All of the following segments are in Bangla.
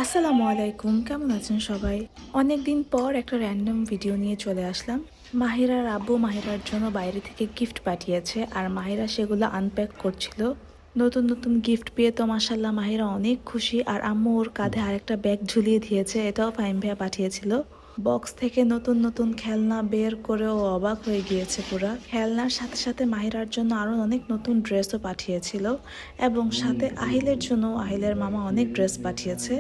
আসসালামু আলাইকুম, কেমন আছেন সবাই? অনেকদিন পর একটা র্যান্ডম ভিডিও নিয়ে চলে আসলাম। মাহিরার আব্বু মাহিরার জন্য বাইরে থেকে গিফট পাঠিয়েছে আর মাহিরা সেগুলো আনপ্যাক করছিল। নতুন নতুন গিফট পেয়ে তো মাশাল্লাহ মাহিরা অনেক খুশি, আর আম্মু ওর কাঁধে আরেকটা ব্যাগ ঝুলিয়ে দিয়েছে, এটাও ফাহিম ভাইয়া পাঠিয়েছিল। বক্স থেকে নতুন নতুন খেলনা বের করে ও অবাক হয়ে গিয়েছে পুরা। খেলনার সাথে সাথে মাহিরার জন্য আরো অনেক নতুন ড্রেসও পাঠিয়েছিল, এবং সাথে আহিলের জন্য আহিলের মামা অনেক ড্রেস পাঠিয়েছে।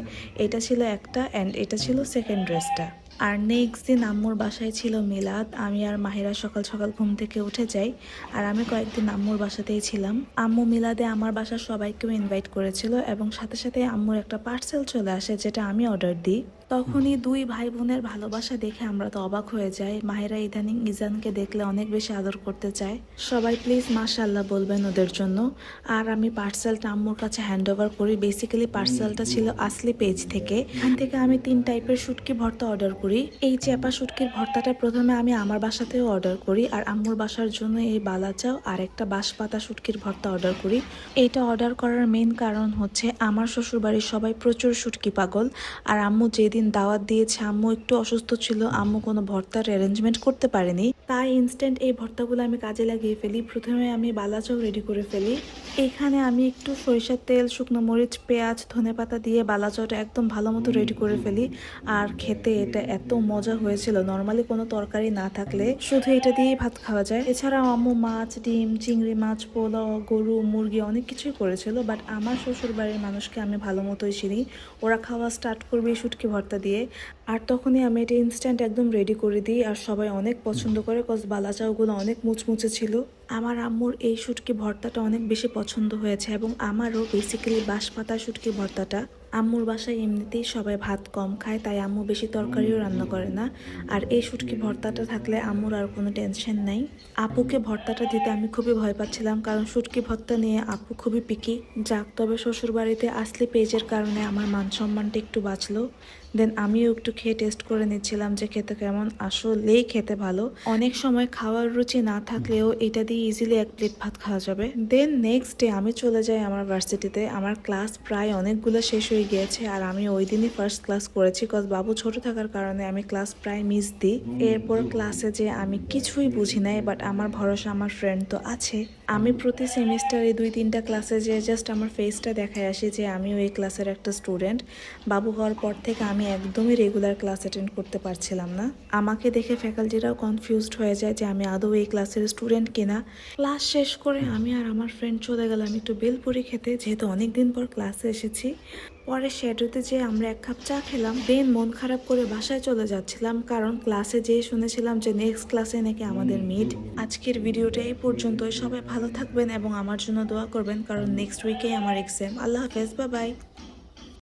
এটা ছিল একটা অ্যান্ড এটা ছিল সেকেন্ড ড্রেসটা। আর নেক্সট দিন আম্মুর বাসায় ছিল মিলাদ। আমি আর মাহিরা সকাল সকাল ঘুম থেকে উঠে যাই, আর আমি কয়েকদিন আম্মুর বাসাতেই ছিলাম। আম্মু মিলাদে আমার বাসার সবাইকেও ইনভাইট করেছিল, এবং সাথে সাথে আম্মুর একটা পার্সেল চলে আসে যেটা আমি অর্ডার দিই। তখনই দুই ভাই বোনের ভালোবাসা দেখে আমরা তো অবাক হয়ে যাই। মাহিরা ইদানিং ইজানকে দেখলে অনেক বেশি আদর করতে চায়। সবাই প্লিজ মাশাআল্লাহ বলবেন ওদের জন্য। আর আমি পার্সেলটা আম্মুর কাছে হ্যান্ড ওভার করি। বেসিক্যালি পার্সেলটা ছিল আসলি পেজ থেকে। এখান থেকে আমি 3 টাইপের শুটকি ভর্তা অর্ডার করি। এই চেপা শুটকির ভর্তাটা প্রথমে আমি আমার বাসাতেও অর্ডার করি, আর আম্মুর বাসার জন্য এই বালাচাও আর একটা বাঁশপাতা শুটকির ভর্তা অর্ডার করি। এইটা অর্ডার করার মেইন কারণ হচ্ছে আমার শ্বশুরবাড়ির সবাই প্রচুর শুটকি পাগল। আর আম্মু যেদিন দাওয়াত দিয়েছে, আম্মু একটু অসুস্থ ছিল, আম্মু কোনো ভর্তার অ্যারেঞ্জমেন্ট করতে পারেনি, তাই ইনস্ট্যান্ট এই ভর্তাগুলো আমি কাজে লাগিয়ে ফেলি। প্রথমে আমি বালাচাও রেডি করে ফেলি। এখানে আমি একটু সরিষার তেল, শুকনো মরিচ, পেঁয়াজ, ধনেপাতা দিয়ে বালাচাওটা একদম ভালো মতো রেডি করে ফেলি। আর খেতে এটা এত মজা হয়েছিল, নর্মালি কোনো তরকারি না থাকলে শুধু এটা দিয়েই ভাত খাওয়া যায়। এছাড়াও আম্মু মাছ, ডিম, চিংড়ি মাছ, পোলাও, গরু, মুরগি অনেক কিছুই করেছিল, বাট আমার শ্বশুর বাড়ির মানুষকে আমি ভালো মতোই চিনি। ওরা খাওয়া স্টার্ট করবে শুটকি ভর্তা দিয়ে, আর তখনই আমি এটা ইনস্ট্যান্ট একদম রেডি করে দিই। আর সবাই অনেক পছন্দ করে, কজ বালাচাওগুলো অনেক মুচমুচে ছিল। আমার আম্মুর এই শুটকি ভর্তাটা অনেক বেশি পছন্দ হয়েছে, এবং আমারও বেসিক্যালি বাঁশপাতা শুটকি ভর্তাটা। আম্মুর বাসায় এমনিতেই সবাই ভাত কম খায়, তাই আম্মু বেশি তরকারিও রান্না করে না। আর এই শুটকি ভর্তাটা থাকলে আম্মুর আর কোনো টেনশন নাই। আপুকে ভর্তাটা দিতে আমি খুবই ভয় পাচ্ছিলাম, কারণ শুটকি ভর্তা নিয়ে আপু খুবই পিকি। যাক, তবে শ্বশুরবাড়িতে আসলে পেজের কারণে আমার মান সম্মানটা একটু বাঁচলো। দেন আমিও একটু খেয়ে টেস্ট করে নিচ্ছিলাম যে খেতে কেমন। আসলেই খেতে ভালো। অনেক সময় খাওয়ার রুচি না থাকলেও এটা দিয়ে ইজিলি 1 প্লেট ভাত খাওয়া যাবে। দেন নেক্সট ডে আমি চলে যাই আমার ভার্সিটিতে। আমার ক্লাস প্রায় অনেকগুলো শেষ হয়ে গিয়েছে, আর আমি ওই দিনই ফার্স্ট ক্লাস করেছি, কজ বাবু ছোট থাকার কারণে আমি ক্লাস প্রায় মিস দিই। এরপর ক্লাসে যে আমি কিছুই বুঝি নাই, বাট আমার ভরসা আমার ফ্রেন্ড তো আছে। আমি প্রতি সেমিস্টারে 2-3টা ক্লাসে যে জাস্ট আমার ফেসটা দেখায় আসি যে আমি ওই ক্লাসের একটা স্টুডেন্ট। বাবু হওয়ার পর থেকে আমি একদমই রেগুলার ক্লাস অ্যাটেন্ড করতে পারছিলাম না। আমাকে দেখে ফ্যাকাল্টিরাও কনফিউজড হয়ে যায় যে আমি আদৌ এই ক্লাসের স্টুডেন্ট কিনা। ক্লাস শেষ করে আমি আর আমার ফ্রেন্ড চলে গেলাম একটু বেলপুরি খেতে, যেহেতু অনেকদিন পর ক্লাসে এসেছি। পরে শ্যাডোতে যেয়ে আমরা 1 কাপ চা খেলাম। দেন মন খারাপ করে বাসায় চলে যাচ্ছিলাম, কারণ ক্লাসে যেয়ে শুনেছিলাম যে নেক্সট ক্লাসে নাকি আমাদের মিড। আজকের ভিডিওটা এই পর্যন্তই। সবাই ভালো থাকবেন এবং আমার জন্য দোয়া করবেন, কারণ নেক্সট উইকেই আমার এক্সাম। আল্লাহ হাফেজ, বাই বাই।